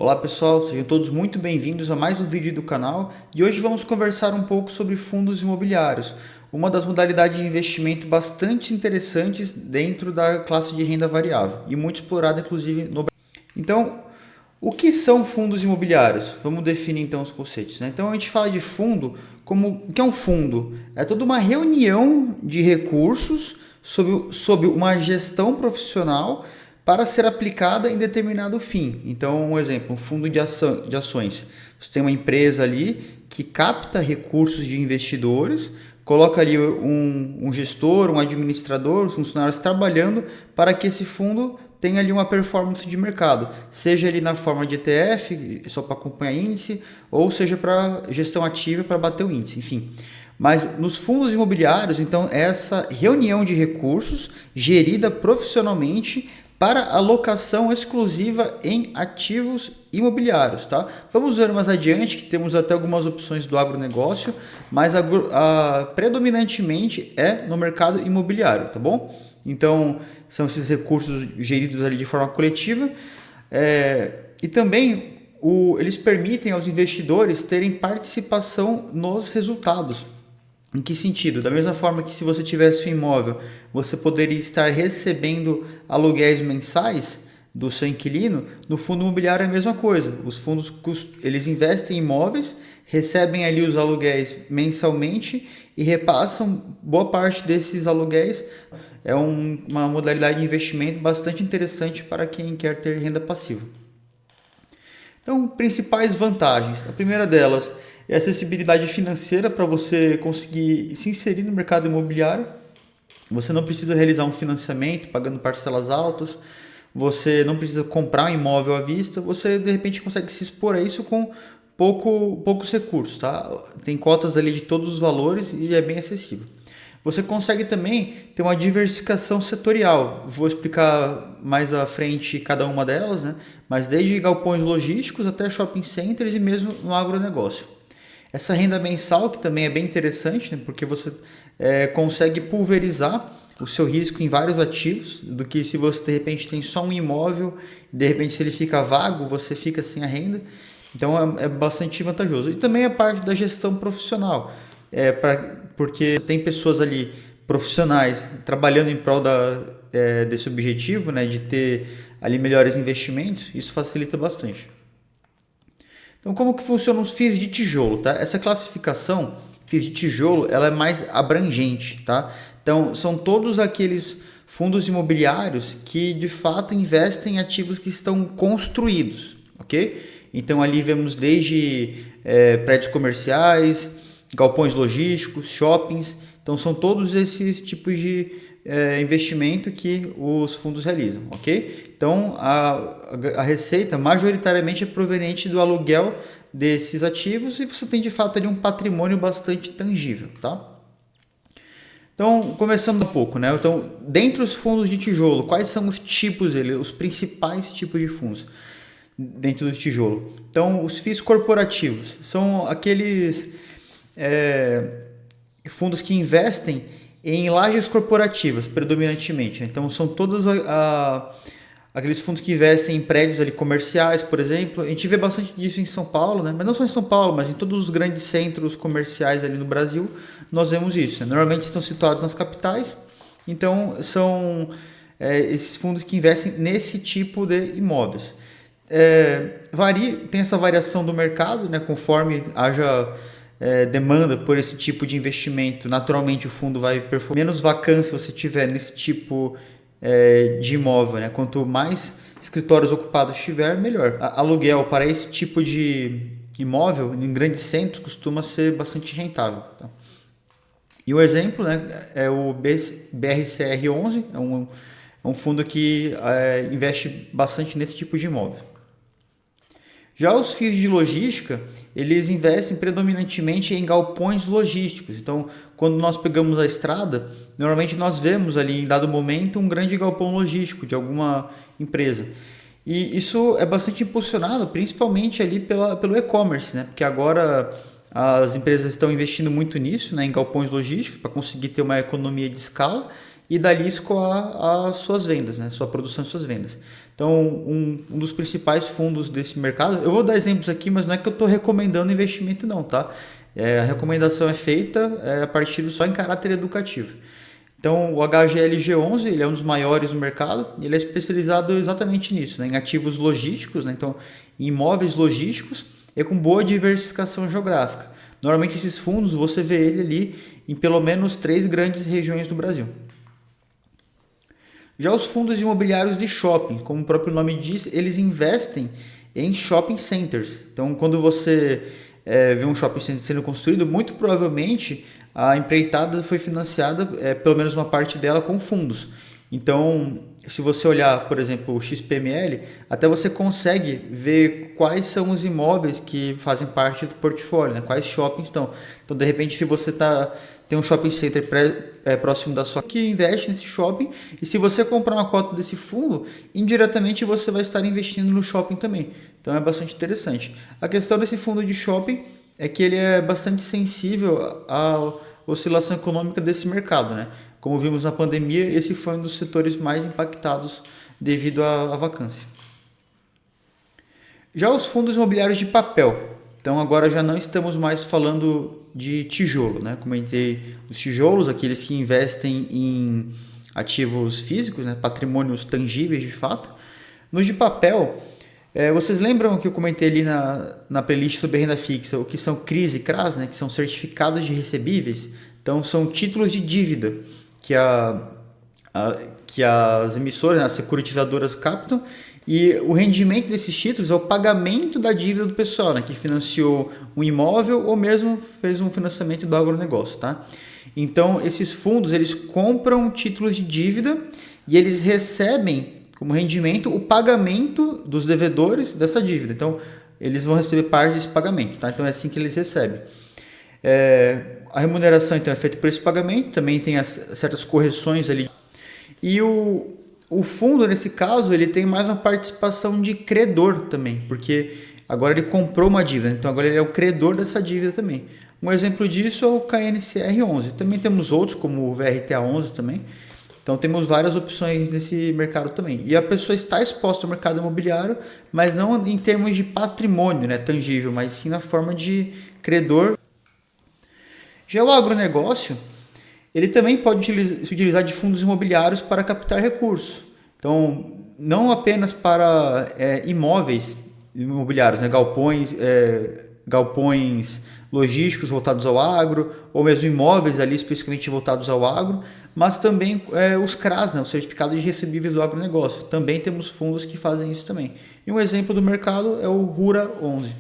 Olá pessoal, sejam todos muito bem-vindos a mais um vídeo do canal e hoje vamos conversar um pouco sobre fundos imobiliários, uma das modalidades de investimento bastante interessantes dentro da classe de renda variável e muito explorada inclusive no Brasil. Então, o que são fundos imobiliários? Vamos definir então os conceitos, né? Então a gente fala de fundo como o que é um fundo? É toda uma reunião de recursos sob uma gestão profissional para ser aplicada em determinado fim. Então, um exemplo, um fundo de ações. Você tem uma empresa ali que capta recursos de investidores, coloca ali um gestor, um administrador, funcionários trabalhando para que esse fundo tenha ali uma performance de mercado, seja ali na forma de ETF, só para acompanhar índice, ou seja para gestão ativa para bater o índice, enfim. Mas nos fundos imobiliários, então, essa reunião de recursos gerida profissionalmente para alocação exclusiva em ativos imobiliários, tá? Vamos ver mais adiante que temos até algumas opções do agronegócio, mas predominantemente é no mercado imobiliário, tá bom? Então, são esses recursos geridos ali de forma coletiva e também eles permitem aos investidores terem participação nos resultados. Em que sentido? Da mesma forma que se você tivesse um imóvel, você poderia estar recebendo aluguéis mensais do seu inquilino, no fundo imobiliário é a mesma coisa. Os fundos eles investem em imóveis, recebem ali os aluguéis mensalmente e repassam boa parte desses aluguéis. É uma modalidade de investimento bastante interessante para quem quer ter renda passiva. Então, principais vantagens. A primeira delas é a acessibilidade financeira para você conseguir se inserir no mercado imobiliário. Você não precisa realizar um financiamento pagando parcelas altas, você não precisa comprar um imóvel à vista, você de repente consegue se expor a isso com poucos recursos, tá? Tem cotas ali de todos os valores e é bem acessível. Você consegue também ter uma diversificação setorial. Vou explicar mais à frente cada uma delas, né? Mas desde galpões logísticos até shopping centers e mesmo no agronegócio. Essa renda mensal, que também é bem interessante, né? Porque você consegue pulverizar o seu risco em vários ativos, do que se você de repente tem só um imóvel, de repente se ele fica vago, você fica sem a renda. Então é bastante vantajoso. E também a parte da gestão profissional, porque tem pessoas ali profissionais trabalhando em prol desse objetivo, né, de ter ali melhores investimentos, isso facilita bastante. Então, como que funcionam os FIIs de tijolo? Tá? Essa classificação, FIIs de tijolo, ela é mais abrangente. Tá? Então, são todos aqueles fundos imobiliários que, de fato, investem em ativos que estão construídos. Ok? Então, ali vemos desde prédios comerciais, galpões logísticos, shoppings. Então, são todos esses tipos de investimento que os fundos realizam, ok? Então, a receita majoritariamente é proveniente do aluguel desses ativos e você tem de fato ali um patrimônio bastante tangível, tá? Então, começando um pouco, né? Então, dentre os fundos de tijolo, quais são os tipos os principais tipos de fundos dentro do tijolo? Então, os FIIs corporativos são aqueles fundos que investem em lajes corporativas, predominantemente. Então, são todos aqueles fundos que investem em prédios ali comerciais, por exemplo. A gente vê bastante disso em São Paulo, né? Mas não só em São Paulo, mas em todos os grandes centros comerciais ali no Brasil, nós vemos isso, né? Normalmente estão situados nas capitais, então são esses fundos que investem nesse tipo de imóveis. Tem essa variação do mercado, né? Conforme haja demanda por esse tipo de investimento, naturalmente o fundo vai performar. Menos vacância você tiver nesse tipo de imóvel, né? Quanto mais escritórios ocupados tiver, melhor. Aluguel para esse tipo de imóvel em grandes centros costuma ser bastante rentável. Tá? E o exemplo, né, é o BRCR11, é um fundo que investe bastante nesse tipo de imóvel. Já os FIIs de logística, eles investem predominantemente em galpões logísticos. Então, quando nós pegamos a estrada, normalmente nós vemos ali, em dado momento, um grande galpão logístico de alguma empresa. E isso é bastante impulsionado, principalmente ali pelo e-commerce, né? Porque agora as empresas estão investindo muito nisso, né, em galpões logísticos, para conseguir ter uma economia de escala e dali escoar as suas vendas, né, sua produção e suas vendas. Então, um dos principais fundos desse mercado, eu vou dar exemplos aqui, mas não é que eu estou recomendando investimento não, tá? A recomendação é feita a partir só em caráter educativo. Então, o HGLG11 ele é um dos maiores do mercado, ele é especializado exatamente nisso, né? Em ativos logísticos, né? Então, em imóveis logísticos e com boa diversificação geográfica. Normalmente esses fundos você vê ele ali em pelo menos 3 grandes regiões do Brasil. Já os fundos imobiliários de shopping, como o próprio nome diz, eles investem em shopping centers. Então, quando você vê um shopping center sendo construído, muito provavelmente a empreitada foi financiada, pelo menos uma parte dela, com fundos. Então, se você olhar, por exemplo, o XPML, até você consegue ver quais são os imóveis que fazem parte do portfólio, né? Quais shoppings estão. Então, de repente, se você tem um shopping center próximo da sua que investe nesse shopping, e se você comprar uma cota desse fundo, indiretamente você vai estar investindo no shopping também. Então, é bastante interessante. A questão desse fundo de shopping é que ele é bastante sensível à oscilação econômica desse mercado, né? Como vimos na pandemia, esse foi um dos setores mais impactados devido à vacância. Já os fundos imobiliários de papel. Então agora já não estamos mais falando de tijolo, né? Comentei os tijolos, aqueles que investem em ativos físicos, né? Patrimônios tangíveis de fato. Nos de papel, vocês lembram que eu comentei ali na playlist sobre renda fixa, o que são CRIs e CRAs, né? Que são certificados de recebíveis. Então são títulos de dívida que as emissoras, as securitizadoras captam, e o rendimento desses títulos é o pagamento da dívida do pessoal, né, que financiou um imóvel ou mesmo fez um financiamento do agronegócio. Tá? Então, esses fundos eles compram títulos de dívida e eles recebem como rendimento o pagamento dos devedores dessa dívida. Então, eles vão receber parte desse pagamento. Tá? Então, é assim que eles recebem. A remuneração então é feita por esse pagamento, também tem certas correções ali. E o fundo, nesse caso, ele tem mais uma participação de credor também, porque agora ele comprou uma dívida, então agora ele é o credor dessa dívida também. Um exemplo disso é o KNCR11. Também temos outros, como o VRTA11 também. Então temos várias opções nesse mercado também. E a pessoa está exposta ao mercado imobiliário, mas não em termos de patrimônio, né, tangível, mas sim na forma de credor. Já o agronegócio, ele também pode se utilizar de fundos imobiliários para captar recursos. Então, não apenas para imóveis imobiliários, né? Galpões logísticos voltados ao agro, ou mesmo imóveis ali especificamente voltados ao agro, mas também os CRAs, né? Os certificados de recebíveis do agronegócio. Também temos fundos que fazem isso também. E um exemplo do mercado é o RURA 11.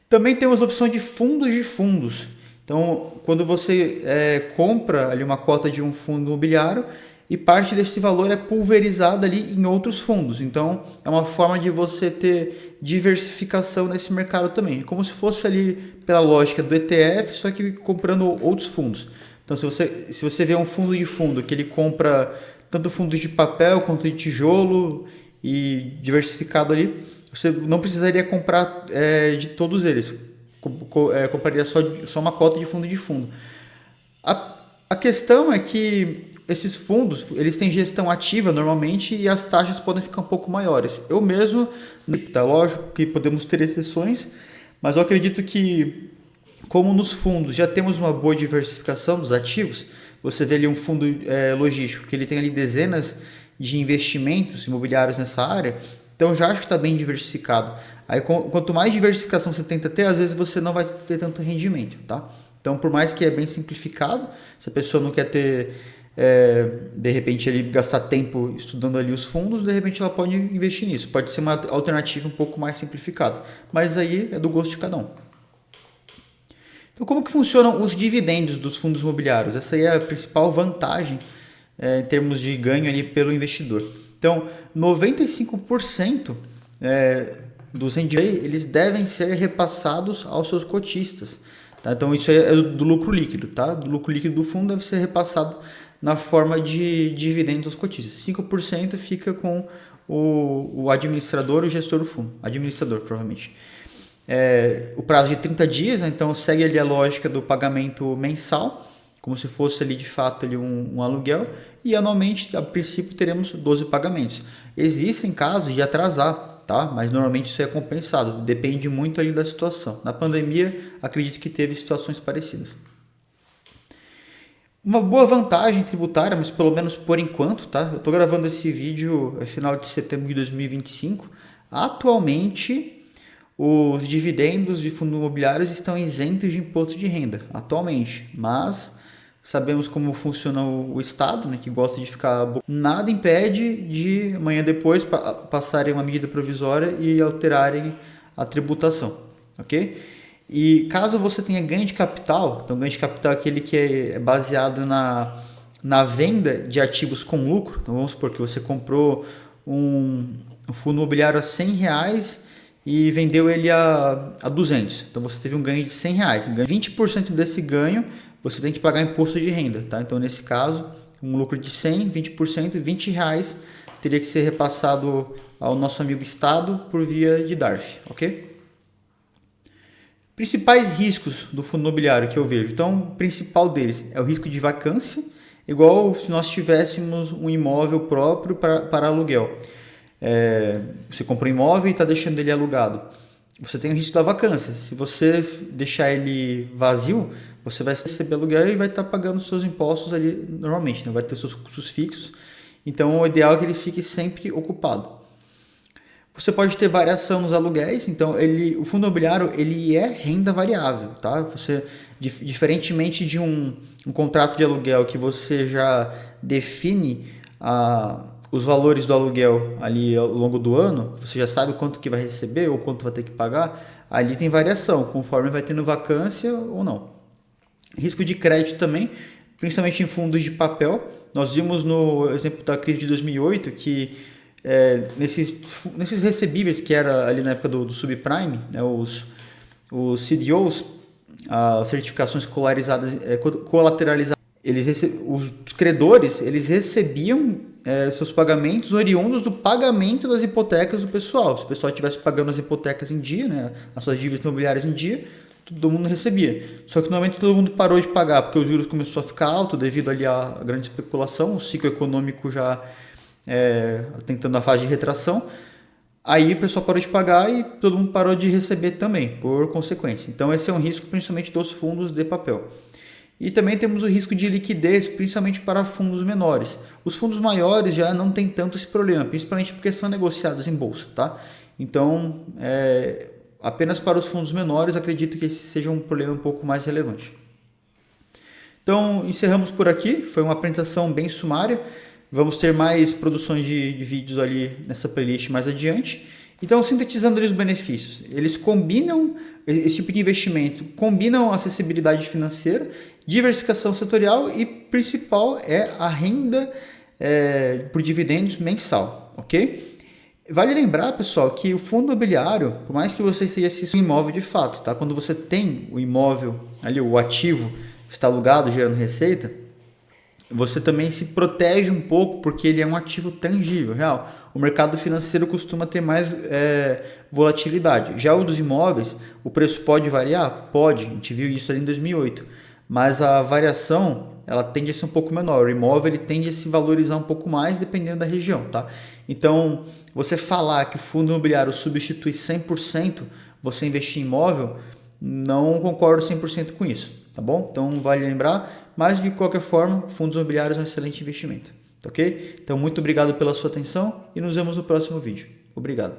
Também temos a opção de fundos de fundos. Então, quando você compra ali uma cota de um fundo imobiliário e parte desse valor é pulverizado ali em outros fundos. Então, é uma forma de você ter diversificação nesse mercado também. Como se fosse ali pela lógica do ETF, só que comprando outros fundos. Então, se você vê um fundo de fundo que ele compra tanto fundos de papel quanto de tijolo e diversificado ali, você não precisaria comprar de todos eles. Compraria só uma cota de fundo de fundo. A questão é que esses fundos eles têm gestão ativa normalmente e as taxas podem ficar um pouco maiores. Eu mesmo, tá, lógico que podemos ter exceções, mas eu acredito que como nos fundos já temos uma boa diversificação dos ativos, você vê ali um fundo logístico que ele tem ali dezenas de investimentos imobiliários nessa área, então já acho que está bem diversificado. Aí quanto mais diversificação você tenta ter, às vezes você não vai ter tanto rendimento, tá? Então, por mais que é bem simplificado, se a pessoa não quer ter, de repente, ele gastar tempo estudando ali os fundos, de repente ela pode investir nisso. Pode ser uma alternativa um pouco mais simplificada, mas aí é do gosto de cada um. Então, como que funcionam os dividendos dos fundos imobiliários? Essa aí é a principal vantagem em termos de ganho ali pelo investidor. Então, 95% dos rendimentos eles devem ser repassados aos seus cotistas. Tá? Então, isso é do lucro líquido. Tá? Do lucro líquido do fundo deve ser repassado na forma de dividendos aos cotistas. 5% fica com o administrador e o gestor do fundo. Administrador, provavelmente. O prazo de 30 dias, né? Então segue ali a lógica do pagamento mensal, como se fosse ali de fato ali um aluguel, e anualmente, a princípio, teremos 12 pagamentos. Existem casos de atrasar, tá? Mas normalmente isso é compensado, depende muito ali da situação. Na pandemia, acredito que teve situações parecidas. Uma boa vantagem tributária, mas pelo menos por enquanto, tá? Eu estou gravando esse vídeo final de setembro de 2025. Atualmente, os dividendos de fundos imobiliários estão isentos de imposto de renda, atualmente. Mas sabemos como funciona o Estado, né, que gosta de ficar... Nada impede de amanhã depois passarem uma medida provisória e alterarem a tributação, ok? E caso você tenha ganho de capital, então ganho de capital é aquele que é baseado na venda de ativos com lucro. Então vamos supor que você comprou um fundo imobiliário a R$100 e vendeu ele a 200. Então você teve um ganho de R$100. 20% desse ganho você tem que pagar imposto de renda, tá? Então nesse caso, um lucro de 100, 20%, R$20 teria que ser repassado ao nosso amigo Estado por via de DARF, ok? Principais riscos do fundo imobiliário que eu vejo. Então, o principal deles é o risco de vacância, igual se nós tivéssemos um imóvel próprio para aluguel. Você comprou um imóvel e está deixando ele alugado. Você tem o risco da vacância. Se você deixar ele vazio, você vai receber aluguel e vai estar pagando os seus impostos ali normalmente, né? Vai ter seus custos fixos. Então, o ideal é que ele fique sempre ocupado. Você pode ter variação nos aluguéis, então o fundo imobiliário ele é renda variável, tá? Você, diferentemente de um contrato de aluguel que você já define os valores do aluguel ali ao longo do ano, você já sabe quanto que vai receber ou quanto vai ter que pagar, ali tem variação, conforme vai tendo vacância ou não. Risco de crédito também, principalmente em fundos de papel. Nós vimos no exemplo da crise de 2008 que nesses recebíveis que era ali na época do subprime, né, os CDOs, as certificações colateralizadas, os credores eles recebiam seus pagamentos oriundos do pagamento das hipotecas do pessoal. Se o pessoal estivesse pagando as hipotecas em dia, né, as suas dívidas imobiliárias em dia, todo mundo recebia. Só que normalmente todo mundo parou de pagar porque os juros começou a ficar alto devido ali à grande especulação, o ciclo econômico já tentando a fase de retração, aí o pessoal parou de pagar e todo mundo parou de receber também, por consequência. Então esse é um risco principalmente dos fundos de papel. E também temos o risco de liquidez, principalmente para fundos menores. Os fundos maiores já não tem tanto esse problema, principalmente porque são negociados em bolsa, tá? Então, apenas para os fundos menores, acredito que esse seja um problema um pouco mais relevante. Então, encerramos por aqui. Foi uma apresentação bem sumária. Vamos ter mais produções de vídeos ali nessa playlist mais adiante. Então, sintetizando ali os benefícios, eles combinam, esse tipo de investimento, combinam acessibilidade financeira, diversificação setorial e principal é a renda por dividendos mensal, ok? Vale lembrar, pessoal, que o fundo imobiliário, por mais que você esteja assistindo um imóvel de fato, tá? Quando você tem o imóvel ali, o ativo está alugado, gerando receita, você também se protege um pouco porque ele é um ativo tangível, real. O mercado financeiro costuma ter mais volatilidade. Já o dos imóveis, o preço pode variar? Pode, a gente viu isso ali em 2008. Mas a variação, ela tende a ser um pouco menor. O imóvel ele tende a se valorizar um pouco mais dependendo da região, tá? Então, você falar que o fundo imobiliário substitui 100% você investir em imóvel, não concordo 100% com isso, tá bom? Então, vale lembrar, mas de qualquer forma, fundos imobiliários é um excelente investimento, tá ok? Então, muito obrigado pela sua atenção e nos vemos no próximo vídeo. Obrigado.